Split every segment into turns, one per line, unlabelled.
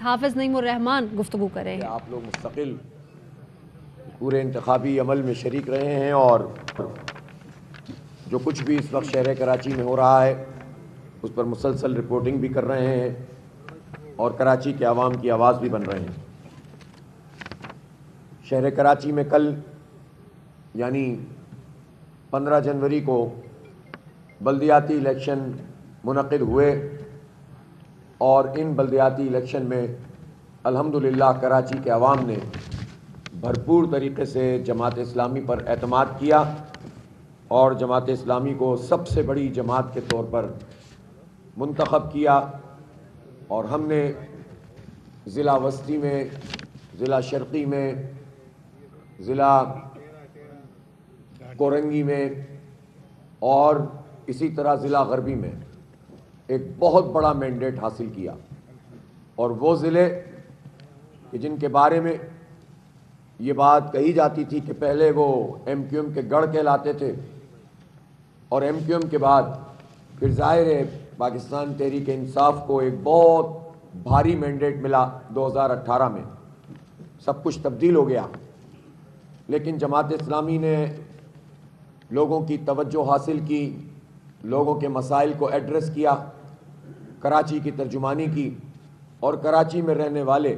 حافظ نعیم الرحمان گفتگو کریں۔
آپ لوگ مستقل پورے انتخابی عمل میں شریک رہے ہیں اور جو کچھ بھی اس وقت شہر کراچی میں ہو رہا ہے اس پر مسلسل رپورٹنگ بھی کر رہے ہیں اور کراچی کے عوام کی آواز بھی بن رہے ہیں۔ شہر کراچی میں کل یعنی 15 جنوری کو بلدیاتی الیکشن منعقد ہوئے اور ان بلدیاتی الیکشن میں الحمدللہ کراچی کے عوام نے بھرپور طریقے سے جماعت اسلامی پر اعتماد کیا اور جماعت اسلامی کو سب سے بڑی جماعت کے طور پر منتخب کیا، اور ہم نے ضلع وسطی میں، ضلع شرقی میں، ضلع کورنگی میں اور اسی طرح ضلع غربی میں ایک بہت بڑا مینڈیٹ حاصل کیا، اور وہ ضلع کہ جن کے بارے میں یہ بات کہی جاتی تھی کہ پہلے وہ ایم کیو ایم کے گڑھ کہلاتے تھے اور ایم کیو ایم کے بعد پھر ظاہر ہے پاکستان تحریک انصاف کو ایک بہت بھاری مینڈیٹ ملا 2018 میں، سب کچھ تبدیل ہو گیا، لیکن جماعت اسلامی نے لوگوں کی توجہ حاصل کی، لوگوں کے مسائل کو ایڈریس کیا، کراچی کی ترجمانی کی، اور کراچی میں رہنے والے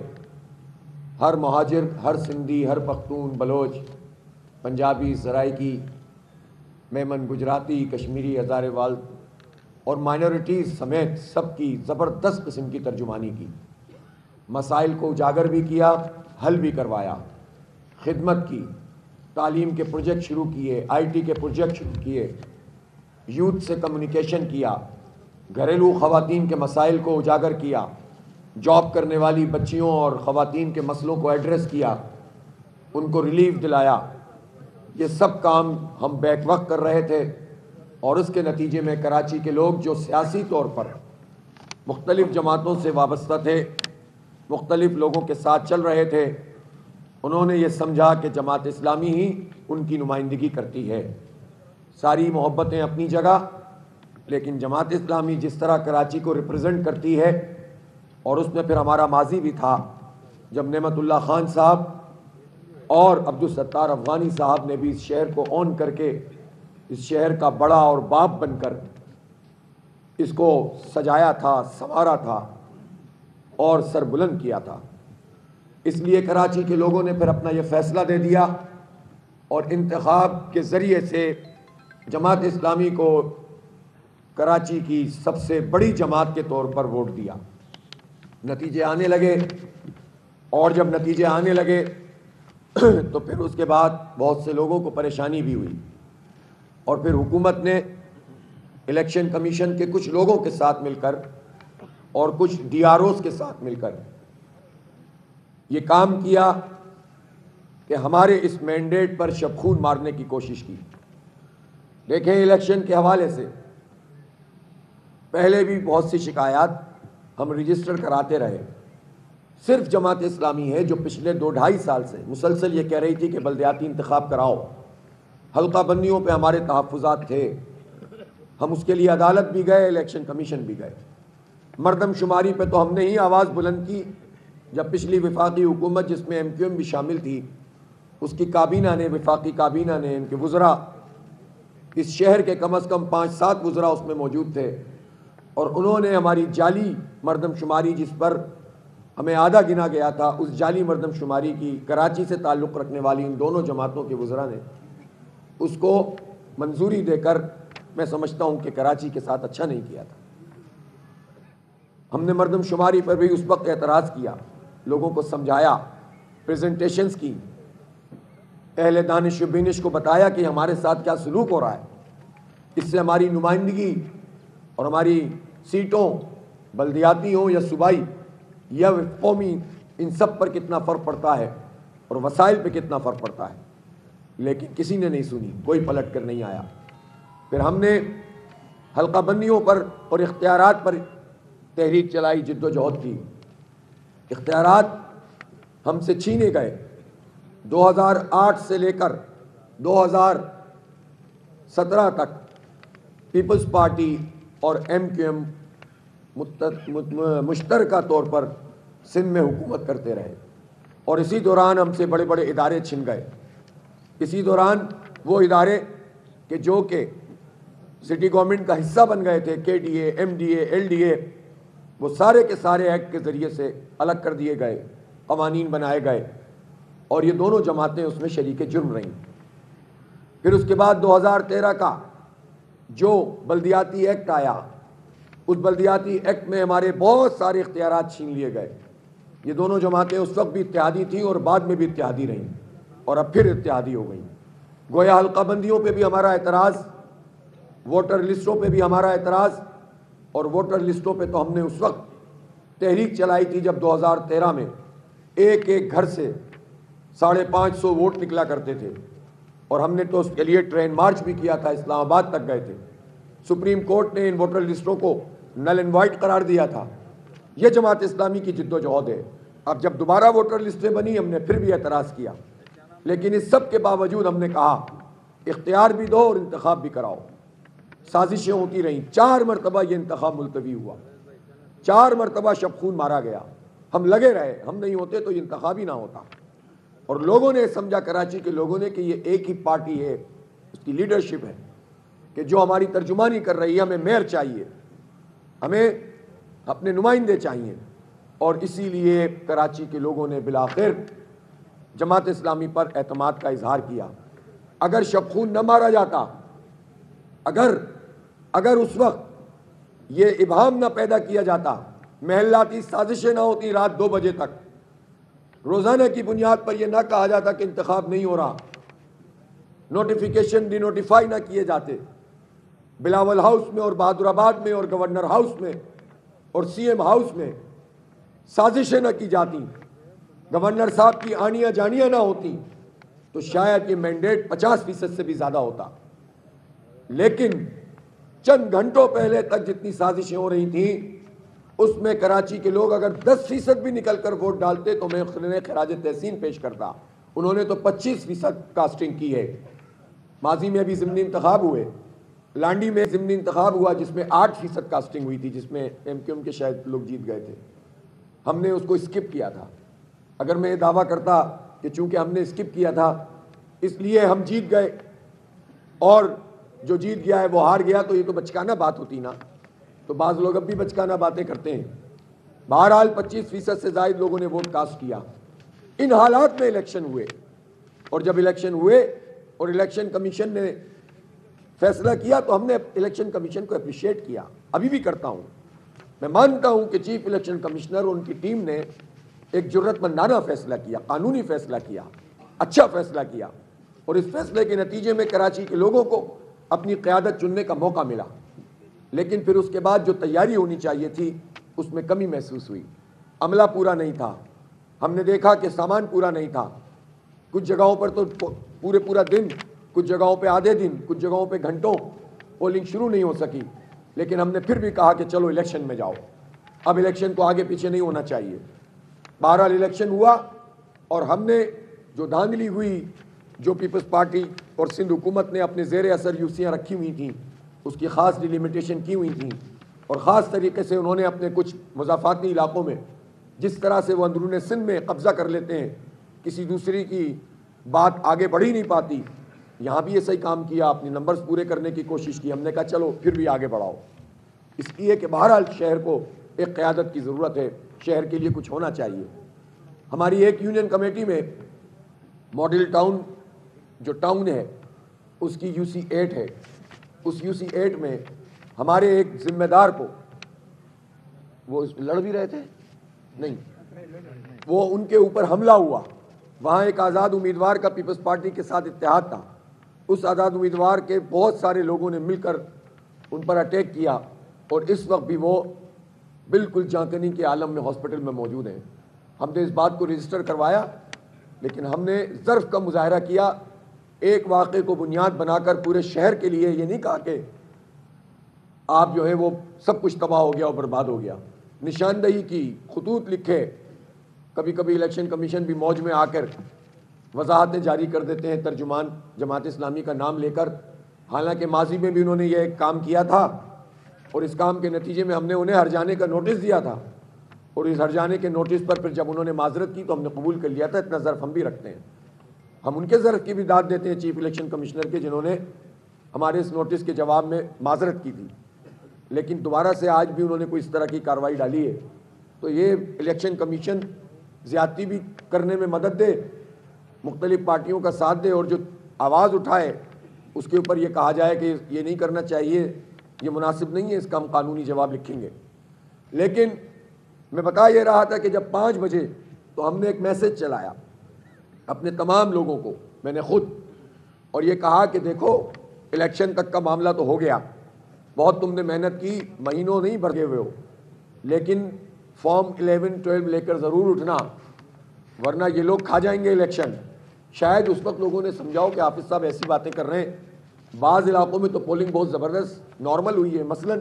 ہر مہاجر، ہر سندھی، ہر پختون، بلوچ، پنجابی، سرائکی، میمن، گجراتی، کشمیری، ہزارے وال اور مائنورٹیز سمیت سب کی زبردست قسم کی ترجمانی کی، مسائل کو اجاگر بھی کیا، حل بھی کروایا، خدمت کی، تعلیم کے پروجیکٹ شروع کیے، آئی ٹی کے پروجیکٹ شروع کیے، یوتھ سے کمیونیکیشن کیا، گھریلو خواتین کے مسائل کو اجاگر کیا، جاب کرنے والی بچیوں اور خواتین کے مسئلوں کو ایڈریس کیا، ان کو ریلیف دلایا۔ یہ سب کام ہم بیک وقت کر رہے تھے، اور اس کے نتیجے میں کراچی کے لوگ جو سیاسی طور پر مختلف جماعتوں سے وابستہ تھے، مختلف لوگوں کے ساتھ چل رہے تھے، انہوں نے یہ سمجھا کہ جماعت اسلامی ہی ان کی نمائندگی کرتی ہے۔ ساری محبتیں اپنی جگہ، لیکن جماعت اسلامی جس طرح کراچی کو ریپرزینٹ کرتی ہے، اور اس میں پھر ہمارا ماضی بھی تھا جب نعمت اللہ خان صاحب اور عبدالستار افغانی صاحب نے بھی اس شہر کو اون کر کے اس شہر کا بڑا اور باپ بن کر اس کو سجایا تھا، سنوارا تھا اور سر بلند کیا تھا۔ اس لیے کراچی کے لوگوں نے پھر اپنا یہ فیصلہ دے دیا اور انتخاب کے ذریعے سے جماعت اسلامی کو کراچی کی سب سے بڑی جماعت کے طور پر ووٹ دیا۔ نتیجے آنے لگے، اور جب نتیجے آنے لگے تو پھر اس کے بعد بہت سے لوگوں کو پریشانی بھی ہوئی، اور پھر حکومت نے الیکشن کمیشن کے کچھ لوگوں کے ساتھ مل کر اور کچھ ڈی آر اوز کے ساتھ مل کر یہ کام کیا کہ ہمارے اس مینڈیٹ پر شب خون مارنے کی کوشش کی۔ دیکھیں، الیکشن کے حوالے سے پہلے بھی بہت سی شکایات ہم رجسٹر کراتے رہے۔ صرف جماعت اسلامی ہے جو پچھلے 2-2.5 سال سے مسلسل یہ کہہ رہی تھی کہ بلدیاتی انتخاب کراؤ۔ حلقہ بندیوں پہ ہمارے تحفظات تھے، ہم اس کے لیے عدالت بھی گئے، الیکشن کمیشن بھی گئے۔ مردم شماری پہ تو ہم نے ہی آواز بلند کی جب پچھلی وفاقی حکومت جس میں ایم کیو ایم بھی شامل تھی، اس کی کابینہ نے، وفاقی کابینہ نے، ان کے وزراء، اس شہر کے کم از کم 5-7 وزراء اس میں موجود تھے، اور انہوں نے ہماری جعلی مردم شماری جس پر ہمیں آدھا گنا گیا تھا، اس جعلی مردم شماری کی کراچی سے تعلق رکھنے والی ان دونوں جماعتوں کے وزراء نے اس کو منظوری دے کر، میں سمجھتا ہوں کہ کراچی کے ساتھ اچھا نہیں کیا تھا۔ ہم نے مردم شماری پر بھی اس وقت اعتراض کیا، لوگوں کو سمجھایا، پریزنٹیشنز کی، اہل دانش و بینش کو بتایا کہ ہمارے ساتھ کیا سلوک ہو رہا ہے، اس سے ہماری نمائندگی اور ہماری سیٹوں، بلدیاتی ہوں یا صوبائی یا قومی، ان سب پر کتنا فرق پڑتا ہے اور وسائل پہ کتنا فرق پڑتا ہے، لیکن کسی نے نہیں سنی، کوئی پلٹ کر نہیں آیا۔ پھر ہم نے حلقہ بندیوں پر اور اختیارات پر تحریک چلائی، جد و جہد کی۔ اختیارات ہم سے چھینے گئے۔ 2008 سے لے کر 2017 تک پیپلز پارٹی اور ایم کیو ایم مشترکہ طور پر سندھ میں حکومت کرتے رہے، اور اسی دوران ہم سے بڑے بڑے ادارے چھن گئے۔ اسی دوران وہ ادارے کہ جو کہ سٹی گورنمنٹ کا حصہ بن گئے تھے، K D A, M D A, L D A, وہ سارے کے سارے ایکٹ کے ذریعے سے الگ کر دیے گئے، قوانین بنائے گئے، اور یہ دونوں جماعتیں اس میں شریک جرم رہیں۔ پھر اس کے بعد 2013 کا جو بلدیاتی ایکٹ آیا، اس بلدیاتی ایکٹ میں ہمارے بہت سارے اختیارات چھین لیے گئے۔ یہ دونوں جماعتیں اس وقت بھی اتحادی تھیں اور بعد میں بھی اتحادی رہیں، اور اب پھر اتحادی ہو گئیں۔ گویا حلقہ بندیوں پہ بھی ہمارا اعتراض، ووٹر لسٹوں پہ بھی ہمارا اعتراض، اور ووٹر لسٹوں پہ تو ہم نے اس وقت تحریک چلائی تھی جب 2013 میں ایک ایک گھر سے 550 ووٹ نکلا کرتے تھے، اور ہم نے تو اس کے لیے ٹرین مارچ بھی کیا تھا، اسلام آباد تک گئے تھے۔ سپریم کورٹ نے ان ووٹر لسٹوں کو نل اینڈ وائٹ قرار دیا تھا۔ یہ جماعت اسلامی کی جد و جہد ہے۔ اب جب دوبارہ ووٹر لسٹیں بنی، ہم نے پھر بھی اعتراض کیا، لیکن اس سب کے باوجود ہم نے کہا اختیار بھی دو اور انتخاب بھی کراؤ۔ سازشیں ہوتی رہیں، 4 مرتبہ یہ انتخاب ملتوی ہوا، 4 مرتبہ شب خون مارا گیا، ہم لگے رہے، ہم نہیں ہوتے تو یہ انتخاب ہی نہ ہوتا۔ اور لوگوں نے سمجھا، کراچی کے لوگوں نے، کہ یہ ایک ہی پارٹی ہے، اس کی لیڈرشپ ہے کہ جو ہماری ترجمانی کر رہی ہے، ہمیں میئر چاہیے، ہمیں اپنے نمائندے چاہیے، اور اسی لیے کراچی کے لوگوں نے بالآخر جماعت اسلامی پر اعتماد کا اظہار کیا۔ اگر شب خون نہ مارا جاتا، اگر اس وقت یہ ابہام نہ پیدا کیا جاتا، محلاتی سازشیں نہ ہوتی رات 2 بجے تک، روزانہ کی بنیاد پر یہ نہ کہا جاتا کہ انتخاب نہیں ہو رہا، نوٹیفیکیشن ڈی نوٹیفائی نہ کیے جاتے، بلاول ہاؤس میں اور بہادر آباد میں اور گورنر ہاؤس میں اور سی ایم ہاؤس میں سازشیں نہ کی جاتی، گورنر صاحب کی آنیاں جانیاں نہ ہوتی، تو شاید یہ مینڈیٹ 50% سے بھی زیادہ ہوتا۔ لیکن چند گھنٹوں پہلے تک جتنی سازشیں ہو رہی تھیں، اس میں کراچی کے لوگ اگر 10% بھی نکل کر ووٹ ڈالتے تو میں خراج تحسین پیش کرتا۔ انہوں نے تو 25% کاسٹنگ کی ہے۔ ماضی میں بھی ضمنی انتخاب ہوئے، لانڈی میں ضمنی انتخاب ہوا جس میں 8% کاسٹنگ ہوئی تھی، جس میں ایم کیو ایم کے شاید لوگ جیت گئے تھے، ہم نے اس کو اسکپ کیا تھا۔ اگر میں یہ دعویٰ کرتا کہ چونکہ ہم نے اسکپ کیا تھا اس لیے ہم جیت گئے اور جو جیت گیا ہے وہ ہار گیا، تو یہ تو بچکانہ بات ہوتی نا، تو بعض لوگ اب بھی بچکانہ باتیں کرتے ہیں۔ بہرحال 25% سے زائد لوگوں نے ووٹ کاسٹ کیا۔ ان حالات میں الیکشن ہوئے، اور جب الیکشن ہوئے اور الیکشن کمیشن نے فیصلہ کیا تو ہم نے الیکشن کمیشن کو اپریشیٹ کیا، ابھی بھی کرتا ہوں۔ میں مانتا ہوں کہ چیف الیکشن کمشنر اور ان کی ٹیم نے ایک جرأت مندانہ فیصلہ کیا، قانونی فیصلہ کیا، اچھا فیصلہ کیا، اور اس فیصلے کے نتیجے میں کراچی کے لوگوں کو اپنی قیادت چننے کا موقع ملا۔ لیکن پھر اس کے بعد جو تیاری ہونی چاہیے تھی اس میں کمی محسوس ہوئی، عملہ پورا نہیں تھا، ہم نے دیکھا کہ سامان پورا نہیں تھا، کچھ جگہوں پر تو پورا دن، کچھ جگہوں پہ آدھے دن، کچھ جگہوں پہ گھنٹوں پولنگ شروع نہیں ہو سکی۔ لیکن ہم نے پھر بھی کہا کہ چلو الیکشن میں جاؤ، اب الیکشن کو آگے پیچھے نہیں ہونا چاہیے۔ بہرحال الیکشن ہوا، اور ہم نے جو دھاندلی ہوئی، جو پیپلز پارٹی اور سندھ حکومت نے اپنے زیر اثر یوسیاں رکھی ہوئی تھیں، اس کی خاص ڈیلیمیٹیشن کی ہوئی تھیں، اور خاص طریقے سے انہوں نے اپنے کچھ مضافاتی علاقوں میں جس طرح سے وہ اندرون سندھ میں قبضہ کر لیتے ہیں، کسی دوسری کی بات آگے بڑھ ہی نہیں پاتی، یہاں بھی یہ صحیح کام کیا، اپنے نمبرز پورے کرنے کی کوشش کی۔ ہم نے کہا چلو پھر بھی آگے بڑھاؤ، اس لیے کہ بہرحال شہر کو ایک قیادت کی ضرورت ہے، شہر کے لیے کچھ ہونا چاہیے۔ ہماری ایک یونین کمیٹی میں ماڈل ٹاؤن جو ٹاؤن ہے اس کی UC 8 ہے، اس UC 8 میں ہمارے ایک ذمہ دار کو، وہ لڑ بھی رہے تھے نہیں، وہ ان کے اوپر حملہ ہوا، وہاں ایک آزاد امیدوار کا پیپلز پارٹی کے ساتھ اتحاد تھا، اس آزاد امیدوار کے بہت سارے لوگوں نے مل کر ان پر اٹیک کیا، اور اس وقت بھی وہ بالکل جانکنی کے عالم میں ہاسپٹل میں موجود ہیں۔ ہم نے اس بات کو رجسٹر کروایا، لیکن ہم نے ظرف کا مظاہرہ کیا، ایک واقعے کو بنیاد بنا کر پورے شہر کے لیے یہ نہیں کہا کہ آپ جو ہے وہ سب کچھ تباہ ہو گیا اور برباد ہو گیا، نشاندہی کی، خطوط لکھے، کبھی کبھی الیکشن کمیشن بھی موج میں آ کر وضاحتیں جاری کر دیتے ہیں ترجمان جماعت اسلامی کا نام لے کر، حالانکہ ماضی میں بھی انہوں نے یہ ایک کام کیا تھا، اور اس کام کے نتیجے میں ہم نے انہیں ہر جانے کا نوٹس دیا تھا، اور اس ہرجانے کے نوٹس پر پھر جب انہوں نے معذرت کی تو ہم نے قبول کر لیا تھا. اتنا ظرف ہم بھی رکھتے ہیں, ہم ان کے ظرف کی بھی داد دیتے ہیں چیف الیکشن کمشنر کے, جنہوں نے ہمارے اس نوٹس کے جواب میں معذرت کی تھی. لیکن دوبارہ سے آج بھی انہوں نے کوئی اس طرح کی کارروائی ڈالی ہے تو یہ الیکشن کمیشن زیادتی بھی کرنے میں مدد دے, مختلف پارٹیوں کا ساتھ دے, اور جو آواز اٹھائے اس کے اوپر یہ کہا جائے کہ یہ نہیں کرنا چاہیے, یہ مناسب نہیں ہے, اس کا ہم قانونی جواب لکھیں گے. لیکن میں بتا یہ رہا تھا کہ جب 5 بجے تو ہم نے ایک میسج چلایا اپنے تمام لوگوں کو, میں نے خود, اور یہ کہا کہ دیکھو الیکشن تک کا معاملہ تو ہو گیا, بہت تم نے محنت کی, مہینوں نہیں بھرگے ہوئے ہو, لیکن فارم 11-12 لے کر ضرور اٹھنا, ورنہ یہ لوگ کھا جائیں گے الیکشن. شاید اس وقت لوگوں نے سمجھاؤ کہ حافظ صاحب ایسی باتیں کر رہے ہیں. بعض علاقوں میں تو پولنگ بہت زبردست نارمل ہوئی ہے, مثلا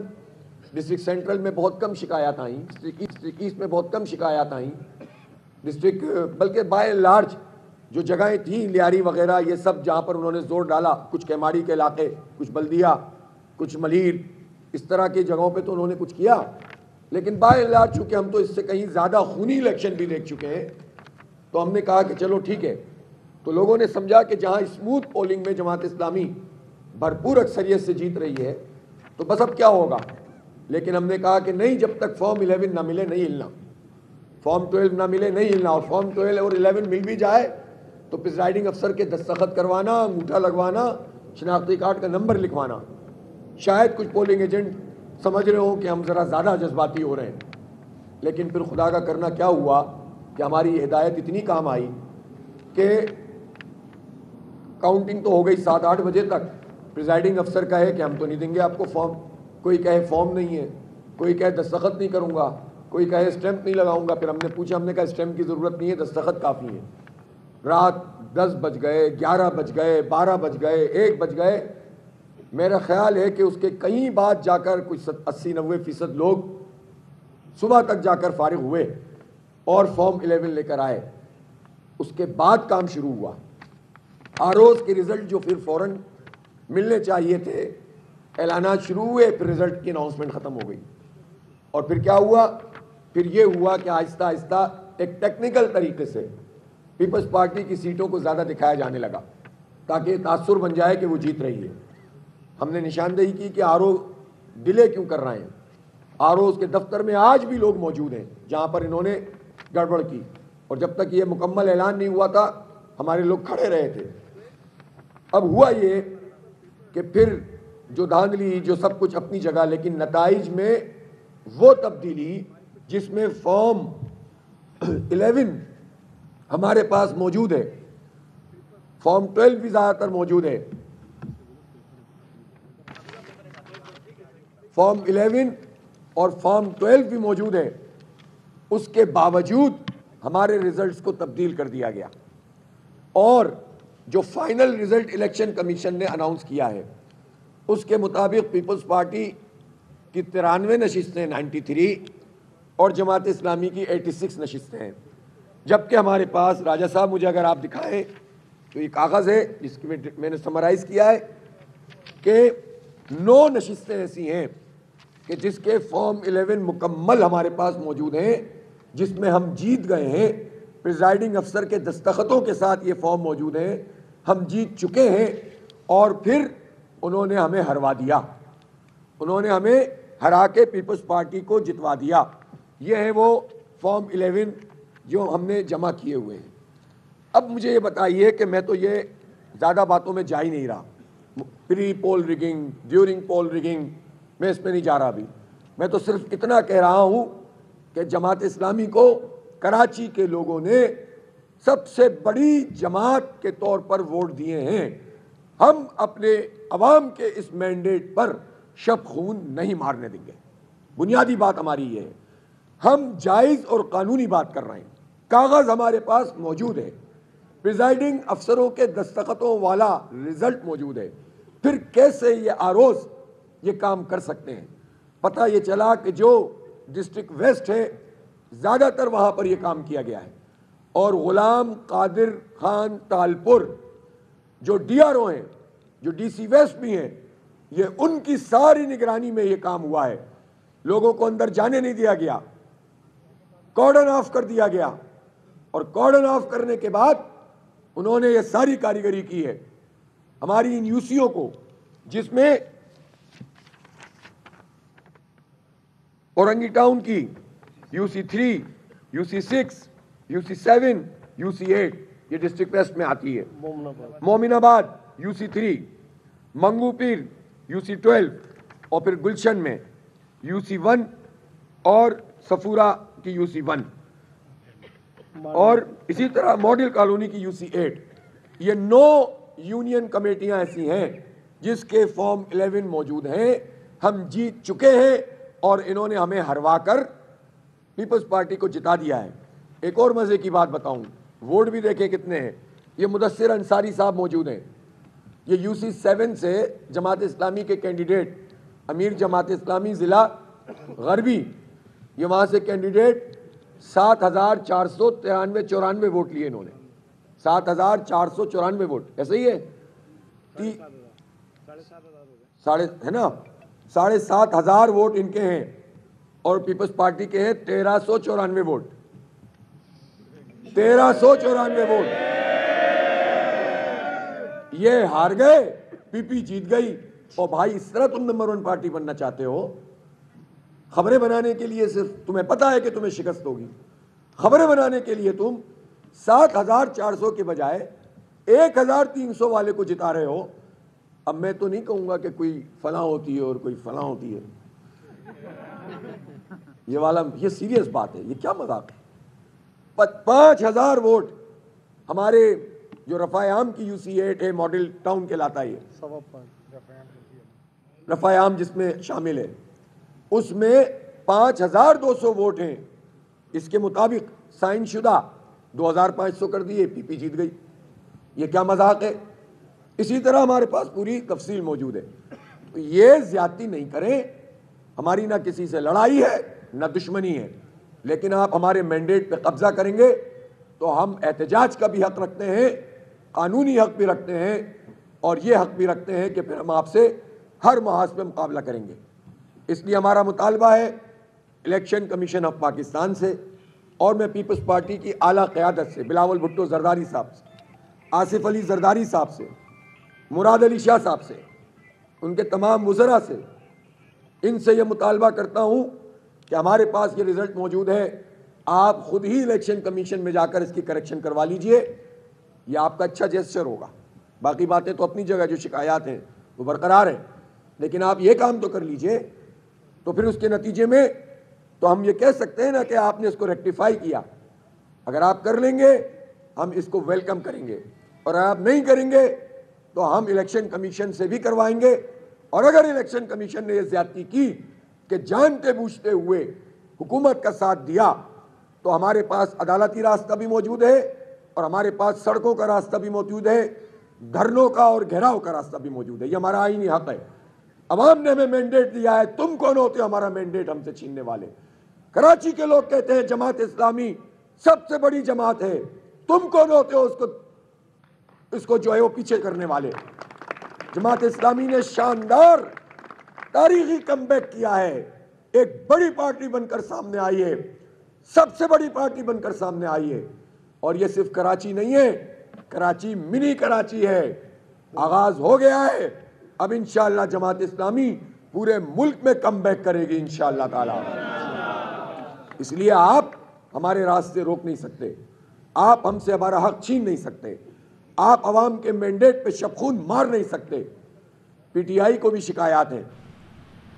ڈسٹرکٹ سینٹرل میں بہت کم شکایات آئیں, ڈسٹرکٹ ایسٹ میں بہت کم شکایات آئیں, ڈسٹرکٹ بلکہ بائی لارج جو جگہیں تھیں لیاری وغیرہ یہ سب جہاں پر انہوں نے زور ڈالا, کچھ کیماڑی کے علاقے, کچھ بلدیہ, کچھ ملیر, اس طرح کی جگہوں پہ تو انہوں نے کچھ کیا. لیکن بائی لارج چونکہ ہم تو اس سے کہیں زیادہ خونی الیکشن بھی دیکھ چکے ہیں تو ہم نے کہا کہ چلو ٹھیک ہے. تو لوگوں نے سمجھا کہ جہاں اسموتھ پولنگ میں جماعت اسلامی بھرپور اکثریت سے جیت رہی ہے تو بس اب کیا ہوگا. لیکن ہم نے کہا کہ نہیں, جب تک فارم 11 نہ ملے نہیں ہلنا, فارم 12 نہ ملے نہیں ہلنا, اور فارم 12 اور 11 مل بھی جائے تو پریزائڈنگ افسر کے دستخط کروانا, انگوٹھا لگوانا, شناختی کارڈ کا نمبر لکھوانا. شاید کچھ پولنگ ایجنٹ سمجھ رہے ہوں کہ ہم ذرا زیادہ جذباتی ہو رہے ہیں, لیکن پھر خدا کا کرنا کیا ہوا کہ ہماری یہ ہدایت اتنی کام آئی کہ کاؤنٹنگ تو ہو گئی 7-8 بجے تک. پریزائڈنگ افسر کہے کہ ہم تو نہیں دیں گے آپ کو فارم, کوئی کہے فارم نہیں ہے, کوئی کہے دستخط نہیں کروں گا, کوئی کہے اسٹیمپ نہیں لگاؤں گا. پھر ہم نے پوچھا, ہم نے کہا اسٹیمپ کی ضرورت نہیں ہے, دستخط کافی ہے. رات 10 بج گئے, 11 بج گئے, 12 بج گئے, 1 بج گئے. میرا خیال ہے کہ اس کے کئی بعد جا کر کچھ 80-90% لوگ صبح تک جا کر فارغ ہوئے اور فارم 11 لے کر آئے. اس کے بعد کام شروع ہوا. آروز کے رزلٹ جو پھر فوراً ملنے چاہیے تھے, اعلانات شروع ہوئے, پھر رزلٹ کی اناؤنسمنٹ ختم ہو گئی. اور پھر کیا ہوا, پھر یہ ہوا کہ آہستہ آہستہ ایک ٹیکنیکل طریقے سے پیپلز پارٹی کی سیٹوں کو زیادہ دکھایا جانے لگا تاکہ تاثر بن جائے کہ وہ جیت رہی ہے. ہم نے نشاندہی کی کہ آر او ڈیلے کیوں کر رہے ہیں. آر اوز کے دفتر میں آج بھی لوگ موجود ہیں جہاں پر انہوں نے گڑبڑ کی, اور جب تک یہ مکمل اعلان نہیں ہوا تھا ہمارے لوگ کھڑے رہے تھے. اب ہوا یہ کہ پھر جو دھاندلی, جو سب کچھ اپنی جگہ, لیکن نتائج میں وہ تبدیلی جس میں فارم 11 ہمارے پاس موجود ہے, فارم 12 بھی زیادہ تر موجود ہے, فارم 11 اور فارم 12 بھی موجود ہے, اس کے باوجود ہمارے ریزلٹس کو تبدیل کر دیا گیا. اور جو فائنل ریزلٹ الیکشن کمیشن نے اناؤنس کیا ہے اس کے مطابق پیپلز پارٹی کی 93 نشستیں 93 اور جماعت اسلامی کی 86 نشستیں ہیں. جبکہ ہمارے پاس, راجہ صاحب مجھے اگر آپ دکھائیں تو یہ کاغذ ہے جس کی میں نے سمرائز کیا ہے کہ 9 نشستیں ایسی ہیں کہ جس کے فارم 11 مکمل ہمارے پاس موجود ہیں, جس میں ہم جیت گئے ہیں. پریزائڈنگ افسر کے دستخطوں کے ساتھ یہ فارم موجود ہیں, ہم جیت چکے ہیں. اور پھر انہوں نے ہمیں ہروا دیا, انہوں نے ہمیں ہرا کے پیپلز پارٹی کو جتوا دیا. یہ ہے وہ فارم 11 جو ہم نے جمع کیے ہوئے ہیں. اب مجھے یہ بتائیے کہ میں تو یہ زیادہ باتوں میں جا ہی نہیں رہا, پری پول ریگنگ, ڈیورنگ پول ریگنگ, میں اس میں نہیں جا رہا ابھی. میں تو صرف اتنا کہہ رہا ہوں کہ جماعت اسلامی کو کراچی کے لوگوں نے سب سے بڑی جماعت کے طور پر ووٹ دیے ہیں. ہم اپنے عوام کے اس مینڈیٹ پر شب خون نہیں مارنے دیں گے. بنیادی بات ہماری یہ ہے, ہم جائز اور قانونی بات کر رہے ہیں. کاغذ ہمارے پاس موجود ہے, پریزائڈنگ افسروں کے دستخطوں والا رزلٹ موجود ہے. پھر کیسے یہ آروز یہ کام کر سکتے ہیں؟ پتہ یہ چلا کہ جو ڈسٹرکٹ ویسٹ ہے زیادہ تر وہاں پر یہ کام کیا گیا ہے, اور غلام قادر خان تالپور جو ڈی آر او ہیں, جو ڈی سی ویسٹ بھی ہیں, یہ ان کی ساری نگرانی میں یہ کام ہوا ہے. لوگوں کو اندر جانے نہیں دیا گیا, کارڈن آف کر دیا گیا، اور کارڈن آف کرنے کے بعد انہوں نے یہ ساری کاریگری کی ہے ہماری ان یوسیوں کو، جس میں اورنگی ٹاؤن کی UC3 UC6 UC7 UC8 یہ ڈسٹرکٹ ویسٹ میں آتی ہے، مومن آباد UC3، منگو پیر UC12، اور پھر گلشن میں UC1 اور سفورہ کی UC1، اور اسی طرح ماڈل کالونی کی UC8۔ یہ 9 یونین کمیٹیاں ایسی ہیں جس کے فارم 11 موجود ہیں، ہم جیت چکے ہیں، اور انہوں نے ہمیں ہروا کر پیپلز پارٹی کو جتا دیا ہے۔ ایک اور مزے کی بات بتاؤں، ووٹ بھی دیکھیں کتنے ہیں۔ یہ مدثر انصاری صاحب موجود ہیں، یہ UC7 سے جماعت اسلامی کے کینڈیڈیٹ، امیر جماعت اسلامی ضلع غربی، یہ وہاں سے کینڈیڈیٹ 7494 ووٹ لیے انہوں نے، 7494 ووٹ، ایسے ہی ہے ہے نا، 7500 ووٹ ان کے ہیں، اور پیپلز پارٹی کے ہیں 1394 ووٹ، 1394 ووٹ۔ یہ ہار گئے، پی پی جیت گئی۔ اور بھائی اس طرح تم نمبر 1 پارٹی بننا چاہتے ہو؟ خبریں بنانے کے لیے صرف تمہیں پتا ہے کہ تمہیں شکست ہوگی، خبریں بنانے کے لیے تم 7400 کے بجائے 1300 والے کو جتا رہے ہو۔ اب میں تو نہیں کہوں گا کہ کوئی فلاں ہوتی ہے اور کوئی فلاں ہوتی ہے، یہ سیریس بات ہے، یہ کیا مذاق ہے؟ 5000 ووٹ ہمارے جو رفاع عام کی UC8 ہے، ماڈل ٹاؤن کہلاتا ہے، رفاع عام جس میں شامل ہے، اس میں 5200 ووٹ ہیں۔ اس کے مطابق سائن شدہ 2500 کر دیے، پی پی جیت گئی۔ یہ کیا مذاق ہے؟ اسی طرح ہمارے پاس پوری تفصیل موجود ہے۔ تو یہ زیادتی نہیں کریں، ہماری نہ کسی سے لڑائی ہے نہ دشمنی ہے، لیکن آپ ہمارے مینڈیٹ پہ قبضہ کریں گے تو ہم احتجاج کا بھی حق رکھتے ہیں، قانونی حق بھی رکھتے ہیں، اور یہ حق بھی رکھتے ہیں کہ پھر ہم آپ سے ہر محاذ پہ مقابلہ کریں گے۔ اس لیے ہمارا مطالبہ ہے الیکشن کمیشن آف پاکستان سے، اور میں پیپلز پارٹی کی اعلیٰ قیادت سے، بلاول بھٹو زرداری صاحب سے، آصف علی زرداری صاحب سے، مراد علی شاہ صاحب سے، ان کے تمام وزراء سے، ان سے یہ مطالبہ کرتا ہوں کہ ہمارے پاس یہ رزلٹ موجود ہے، آپ خود ہی الیکشن کمیشن میں جا کر اس کی کریکشن کروا لیجئے، یہ آپ کا اچھا جیسچر ہوگا۔ باقی باتیں تو اپنی جگہ، جو شکایات ہیں وہ برقرار ہیں، لیکن آپ یہ کام تو کر لیجئے، تو پھر اس کے نتیجے میں تو ہم یہ کہہ سکتے ہیں نا کہ آپ نے اس کو ریکٹیفائی کیا۔ اگر آپ کر لیں گے ہم اس کو ویلکم کریں گے، اور اگر آپ نہیں کریں گے تو ہم الیکشن کمیشن سے بھی کروائیں گے۔ اور اگر الیکشن کمیشن نے یہ زیادتی کی کہ جانتے بوجھتے ہوئے حکومت کا ساتھ دیا، تو ہمارے پاس عدالتی راستہ بھی موجود ہے، اور ہمارے پاس سڑکوں کا راستہ بھی موجود ہے، دھرنوں کا اور گھیراؤ کا راستہ بھی موجود ہے۔ یہ ہمارا آئینی حق ہے۔ عوام نے ہمیں مینڈیٹ دیا ہے، تم کون ہوتے ہو ہمارا مینڈیٹ ہم سے چھیننے والے؟ کراچی کے لوگ کہتے ہیں جماعت اسلامی سب سے بڑی جماعت ہے، تم کون ہوتے ہو اس کو جو ہے وہ پیچھے کرنے والے؟ جماعت اسلامی نے شاندار تاریخی کم بیک کیا ہے، ایک بڑی پارٹی بن کر سامنے آئی ہے، سب سے بڑی پارٹی بن کر سامنے آئی ہے۔ اور یہ صرف کراچی نہیں ہے، کراچی منی کراچی ہے، آغاز ہو گیا ہے۔ اب انشاءاللہ جماعت اسلامی پورے ملک میں کم بیک کرے گی انشاءاللہ تعالی۔ اس لیے آپ ہمارے راستے روک نہیں سکتے، آپ ہم سے ہمارا حق چھین نہیں سکتے، آپ عوام کے مینڈیٹ پہ شبخون مار نہیں سکتے۔ پی ٹی آئی کو بھی شکایات ہیں،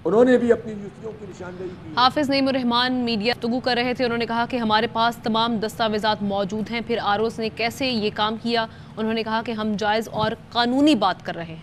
انہوں نے بھی اپنی یوسیوں کی نشاندہی کی۔
حافظ نعیم الرحمان میڈیا گفتگو کر رہے تھے، انہوں نے کہا کہ ہمارے پاس تمام دستاویزات موجود ہیں، پھر آر اوز نے کیسے یہ کام کیا؟ انہوں نے کہا کہ ہم جائز اور قانونی بات کر رہے ہیں۔